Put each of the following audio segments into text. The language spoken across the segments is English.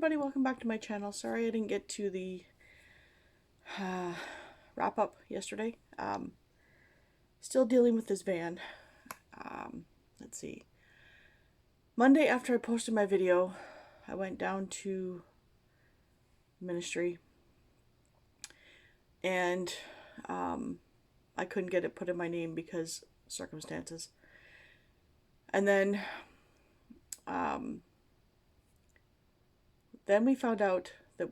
everybody, welcome back to my channel. Sorry I didn't get to the wrap up yesterday. Still dealing with this van. Let's see. Monday after I posted my video, I went down to ministry and I couldn't get it put in my name because circumstances. And then we found out that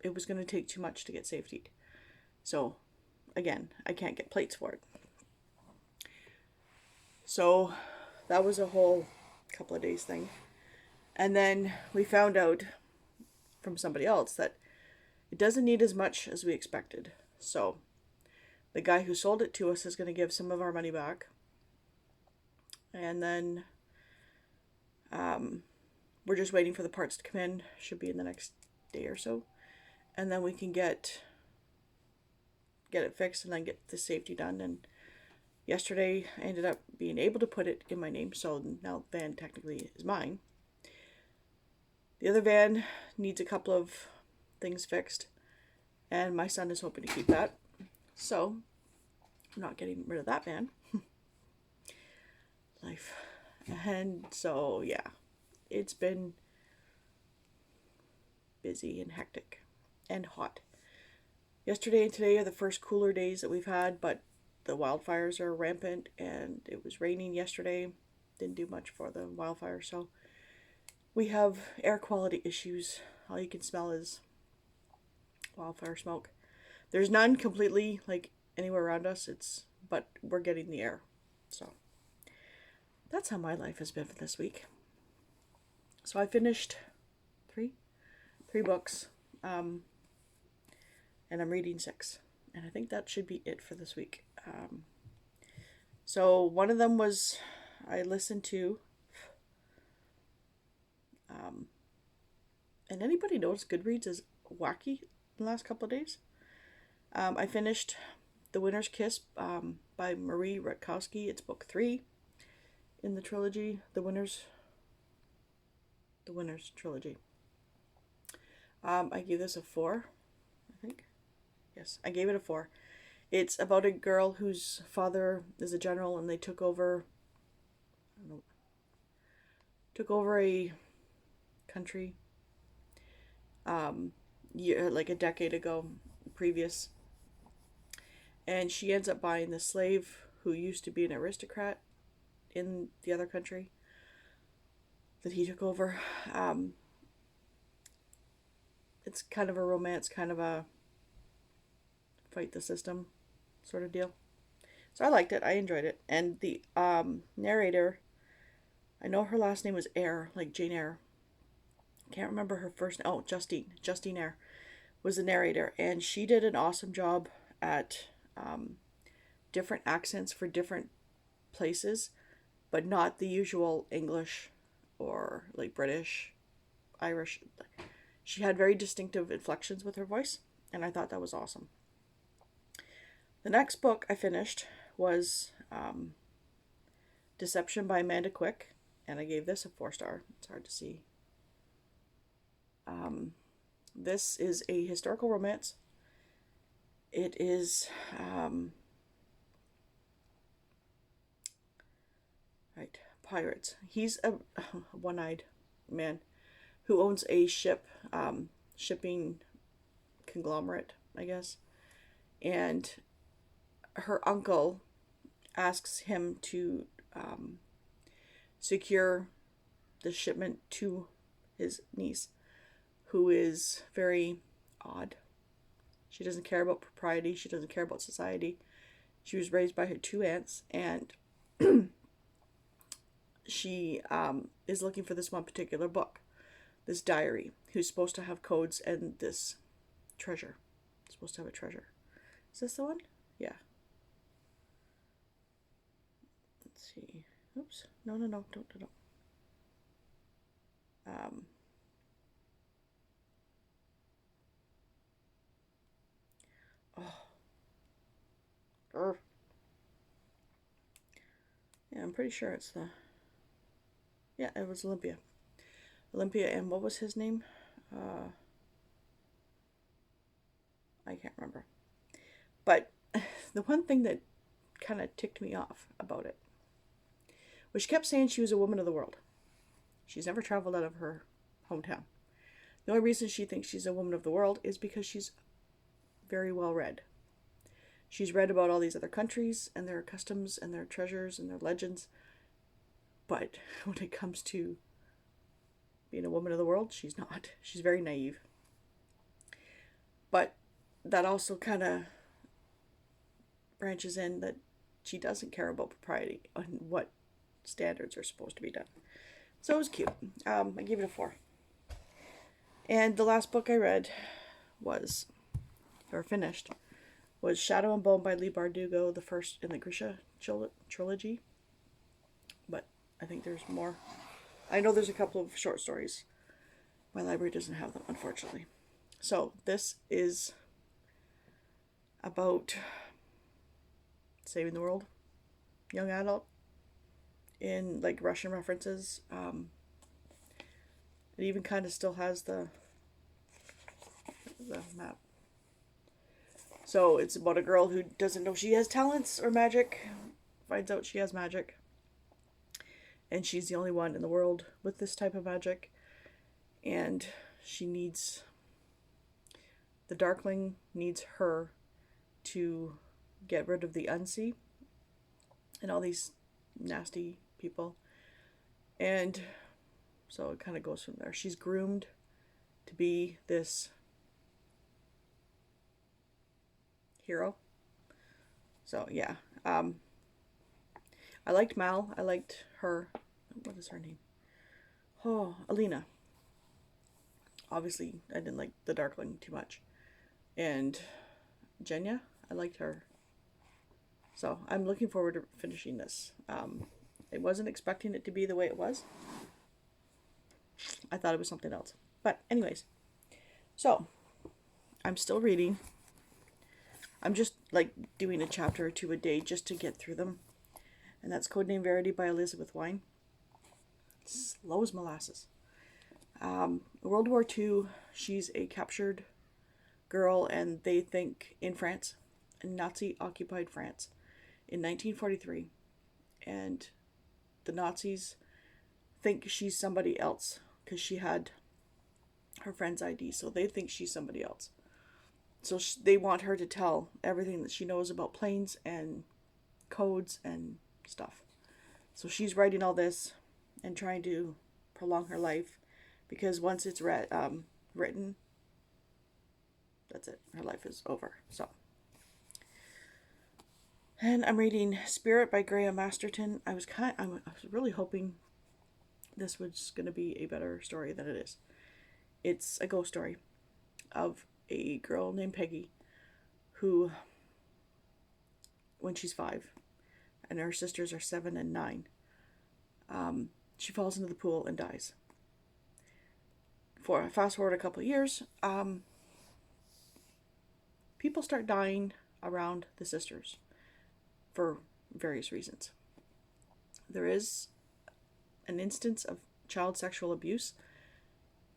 it was going to take too much to get safetied. So, again, I can't get plates for it. So, that was a whole couple of days thing. And then we found out from somebody else that it doesn't need as much as we expected. So, the guy who sold it to us is going to give some of our money back. And then we're just waiting for the parts to come in. Should be in the next day or so. And then we can get it fixed and then get the safety done. And yesterday I ended up being able to put it in my name. So now the van technically is mine. The other van needs a couple of things fixed. And my son is hoping to keep that. So I'm not getting rid of that van. Life. And so, yeah. It's been busy and hectic and hot. Yesterday and today are the first cooler days that we've had, but the wildfires are rampant and it was raining yesterday. Didn't do much for the wildfire, so we have air quality issues. All you can smell is wildfire smoke. There's none completely like anywhere around us, but we're getting the air. So that's how my life has been for this week. So I finished three books, and I'm reading 6, and I think that should be it for this week. So one of them was I listened to, and anybody knows Goodreads is wacky the last couple of days. I finished The Winner's Kiss by Marie Rutkowski. It's book 3 in the trilogy, The Winner's trilogy. I gave this a 4, I think. Yes, I gave it a 4. It's about a girl whose father is a general and they took over a country like a decade ago previous. And she ends up buying the slave who used to be an aristocrat in the other country that he took over. It's kind of a romance, kind of a fight the system sort of deal. So I liked it. I enjoyed it. And the narrator, I know her last name was Eyre, like Jane Eyre. Can't remember her first name. Oh, Justine Eyre was the narrator. And she did an awesome job at different accents for different places, but not the usual English or like British, Irish. She had very distinctive inflections with her voice, and I thought that was awesome. The next book I finished was Deception by Amanda Quick, and I gave this a 4-star. It's hard to see. This is a historical romance. It is pirates. He's a one-eyed man who owns a shipping conglomerate, I guess. And her uncle asks him to secure the shipment to his niece, who is very odd. She doesn't care about propriety. She doesn't care about society. She was raised by her 2 aunts, and she is looking for this one particular book, this diary, who's supposed to have codes and this treasure. It's supposed to have a treasure. Is this the one? Yeah. Let's see. Oops. No, don't. Oh. Yeah, I'm pretty sure it's the... Yeah, it was Olympia. And what was his name? Uh, I can't remember. But the one thing that kind of ticked me off about it was she kept saying she was a woman of the world. She's never traveled out of her hometown. The only reason she thinks she's a woman of the world is because she's very well read. She's read about all these other countries and their customs and their treasures and their legends. But when it comes to being a woman of the world, she's not. She's very naive. But that also kind of branches in that she doesn't care about propriety and what standards are supposed to be done. So it was cute. I gave it a 4. And the last book I read was, or finished, was Shadow and Bone by Leigh Bardugo, the first in the Grisha trilogy. But I think there's more. I know there's a couple of short stories. My library doesn't have them, unfortunately. So this is about saving the world, young adult, in like Russian references. It even kind of still has the map. So it's about a girl who doesn't know she has talents or magic, finds out she has magic, and she's the only one in the world with this type of magic, and the Darkling needs her to get rid of the Unsee and all these nasty people. And so it kind of goes from there. She's groomed to be this hero. So yeah, I liked Mal. I liked her. What is her name? Oh, Alina. Obviously, I didn't like the Darkling too much. And Jenya, I liked her. So I'm looking forward to finishing this. I wasn't expecting it to be the way it was. I thought it was something else. But anyways, so I'm still reading. I'm just like doing a chapter or two a day just to get through them. And that's Codename Verity by Elizabeth Wine. Slow as molasses. World War II, she's a captured girl, and they think in France, in Nazi-occupied France, in 1943. And the Nazis think she's somebody else because she had her friend's ID, so they think she's somebody else. So they want her to tell everything that she knows about planes and codes and stuff. So she's writing all this and trying to prolong her life, because once it's written, that's it. Her life is over. So, and I'm reading Spirit by Graham Masterton. I was really hoping this was going to be a better story than it is. It's a ghost story of a girl named Peggy who, when she's 5 and her sisters are 7 and 9, she falls into the pool and dies. Fast forward a couple of years, people start dying around the sisters for various reasons. There is an instance of child sexual abuse.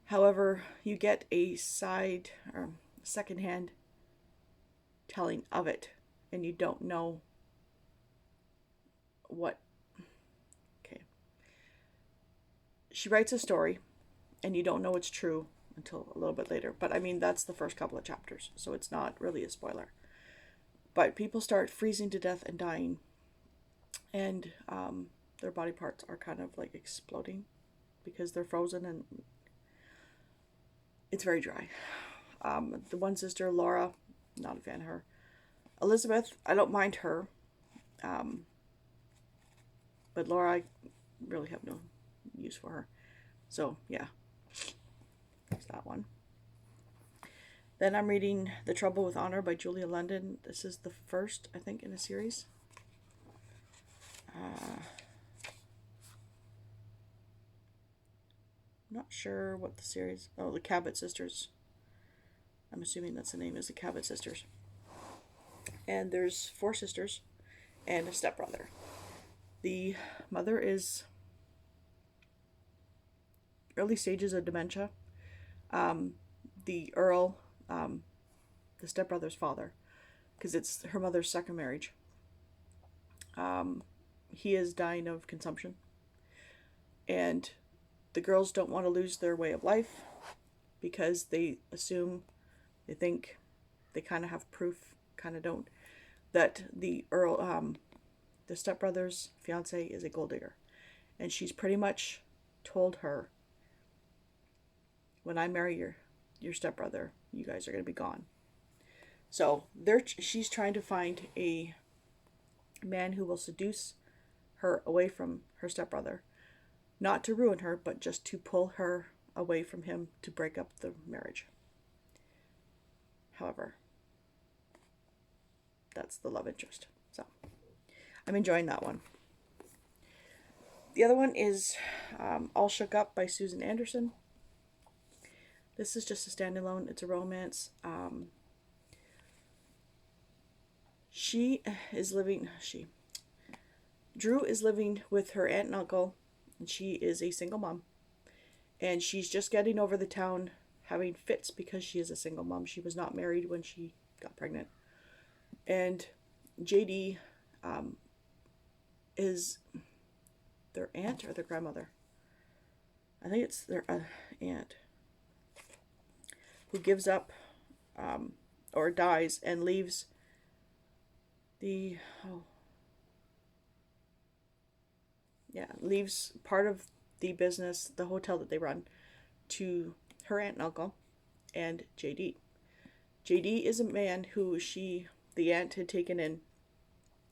However, you get a secondhand telling of it, and you don't know what. Okay. She writes a story, and you don't know it's true until a little bit later. But I mean, that's the first couple of chapters, so it's not really a spoiler. But people start freezing to death and dying, and their body parts are kind of like exploding because they're frozen, and it's very dry. The one sister, Laura, not a fan of her. Elizabeth, I don't mind her. But Laura, I really have no use for her. So, yeah. There's that one. Then I'm reading The Trouble with Honor by Julia London. This is the first, I think, in a series. Not sure what the series. Oh, the Cabot Sisters. I'm assuming that's the name, is the Cabot Sisters. And there's 4 sisters and a stepbrother. The mother is early stages of dementia. The Earl, um, the stepbrother's father, because it's her mother's second marriage. Um, he is dying of consumption, and the girls don't want to lose their way of life because they assume, they think, they kind of have proof, kind of don't, that the stepbrother's fiance is a gold digger, and she's pretty much told her, when I marry your stepbrother, you guys are going to be gone. So she's trying to find a man who will seduce her away from her stepbrother, not to ruin her, but just to pull her away from him to break up the marriage. However, that's the love interest. So I'm enjoying that one. The other one is All Shook Up by Susan Anderson. This is just a standalone. It's a romance. She is living. She Drew is living with her aunt and uncle, and she is a single mom. And she's just getting over the town having fits because she is a single mom. She was not married when she got pregnant. And JD is their aunt or their grandmother. I think it's their aunt who gives up or dies and leaves the leaves part of the business, the hotel that they run, to her aunt and uncle and JD. JD is a man who the aunt had taken in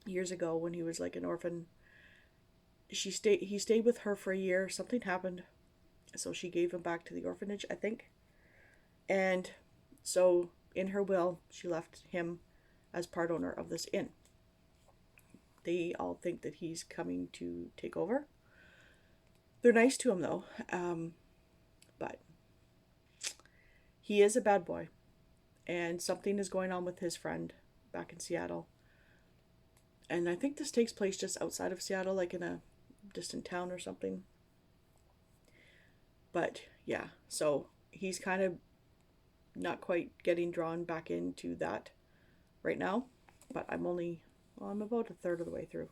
years ago when he was like an orphan. He stayed with her for a year. Something happened, so she gave him back to the orphanage, I think. And so in her will, she left him as part owner of this inn. They all think that he's coming to take over. They're nice to him though, but he is a bad boy, and something is going on with his friend back in Seattle. And I think this takes place just outside of Seattle, like in a distant town or something. But yeah, so he's kind of not quite getting drawn back into that right now. But I'm about a third of the way through.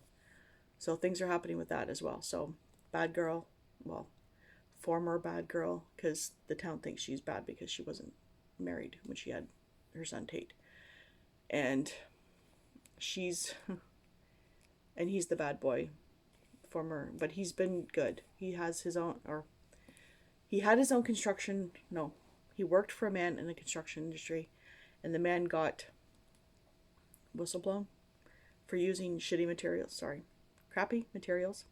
So things are happening with that as well. So bad girl, well, former bad girl, because the town thinks she's bad because she wasn't married when she had her son Tate. And she's, and he's the bad boy, former, but he's been good. He has his own, or he had his own construction, no, he worked for a man in the construction industry, and the man got whistleblown for using crappy materials,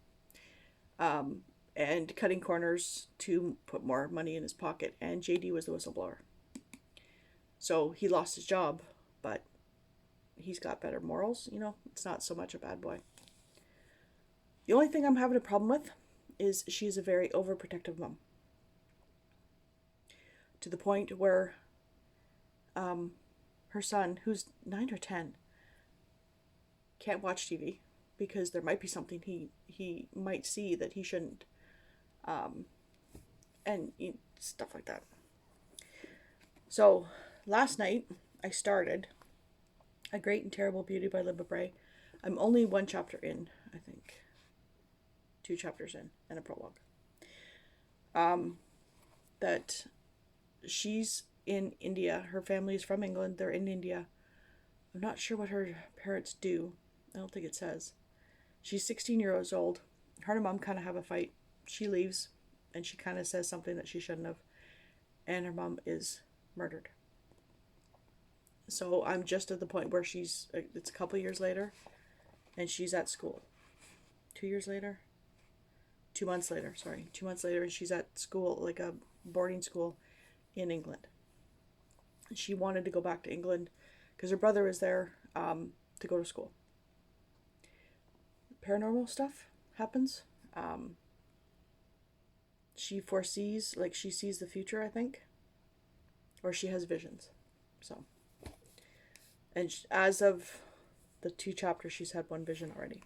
and cutting corners to put more money in his pocket, and JD was the whistleblower. So he lost his job, but he's got better morals, it's not so much a bad boy. The only thing I'm having a problem with is she's a very overprotective mom. To the point where her son, who's 9 or 10, can't watch TV because there might be something he might see that he shouldn't, and stuff like that. So last night I started A Great and Terrible Beauty by Libba Bray. I'm only one chapter in, I think. 2 chapters in and a prologue. That she's in India. Her family is from England. They're in India. I'm not sure what her parents do. I don't think it says. She's 16 years old. Her and her mom kind of have a fight. She leaves, and she kind of says something that she shouldn't have. And her mom is murdered. So I'm just at the point where it's a couple years later, and she's at school. 2 years later? 2 months later, sorry. 2 months later, and she's at school, like a boarding school in England. She wanted to go back to England because her brother was there to go to school. Paranormal stuff happens. She foresees, like she sees the future, I think. Or she has visions. So. And as of the 2 chapters, she's had one vision already.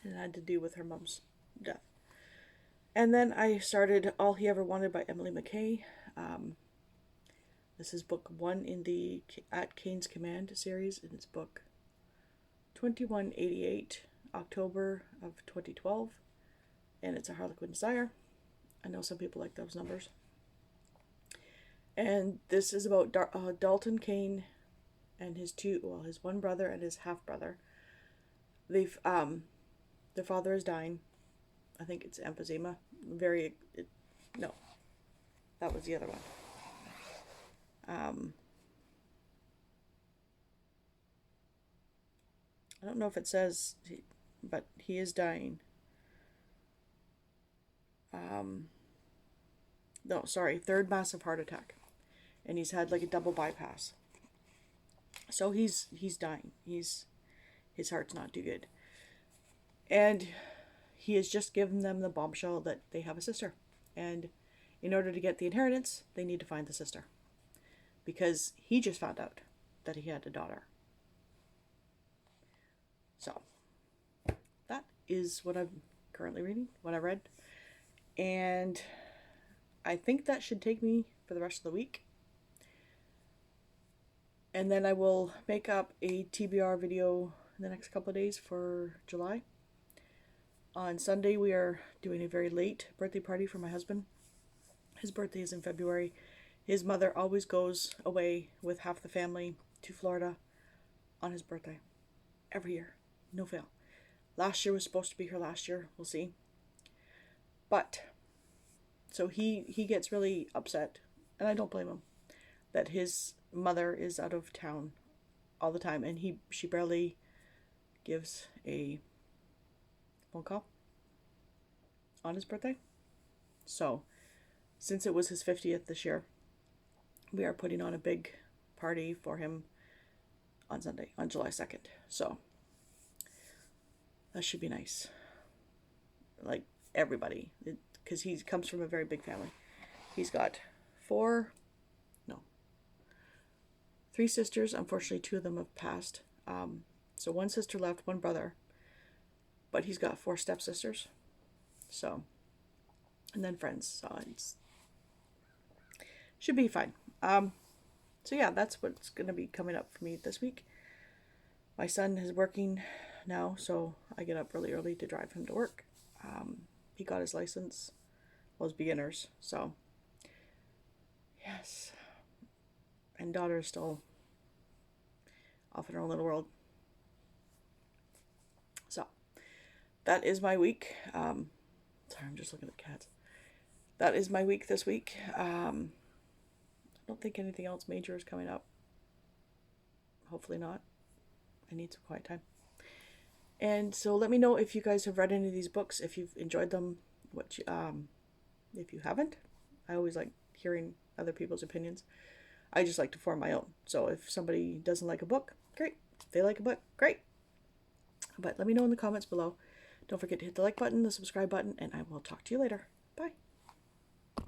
It had to do with her mom's death. And then I started All He Ever Wanted by Emily McKay. Um, this is book 1 in the At Kane's Command series, and it's book 2188, October of 2012, and it's a Harlequin Desire. I know some people like those numbers. And this is about Dalton Kane and his his one brother and his half brother. Their father is dying. I think it's emphysema. No, that was the other one. Um, I don't know if it says, but he is dying. No, sorry, third massive heart attack, and he's had like a double bypass. So he's dying. His heart's not too good, and he has just given them the bombshell that they have a sister, and in order to get the inheritance, they need to find the sister, because he just found out that he had a daughter. So that is what I'm currently reading, what I read, and I think that should take me for the rest of the week. And then I will make up a TBR video in the next couple of days for July. On Sunday, we are doing a very late birthday party for my husband. His birthday is in February. His mother always goes away with half the family to Florida on his birthday. Every year. No fail. Last year was supposed to be her last year. We'll see. But, so he gets really upset, and I don't blame him, that his mother is out of town all the time, and she barely gives a phone call on his birthday. So, since it was his 50th this year, we are putting on a big party for him on Sunday, on July 2nd. So, that should be nice. Like, everybody. Because he comes from a very big family. He's got 3 sisters. Unfortunately, 2 of them have passed. So 1 sister left, 1 brother. But he's got 4 stepsisters. So, and then friends. So it's should be fine. So yeah, that's what's going to be coming up for me this week. My son is working now, so I get up really early to drive him to work. He got his license. Well, his beginners. So, yes. And daughter is still off in her own little world. So, that is my week. Sorry, I'm just looking at cats. That is my week this week. I don't think anything else major is coming up. Hopefully not. I need some quiet time. And so let me know if you guys have read any of these books, if you've enjoyed them, if you haven't. I always like hearing other people's opinions. I just like to form my own. So if somebody doesn't like a book, great. If they like a book, great. But let me know in the comments below. Don't forget to hit the like button, the subscribe button, and I will talk to you later. Bye.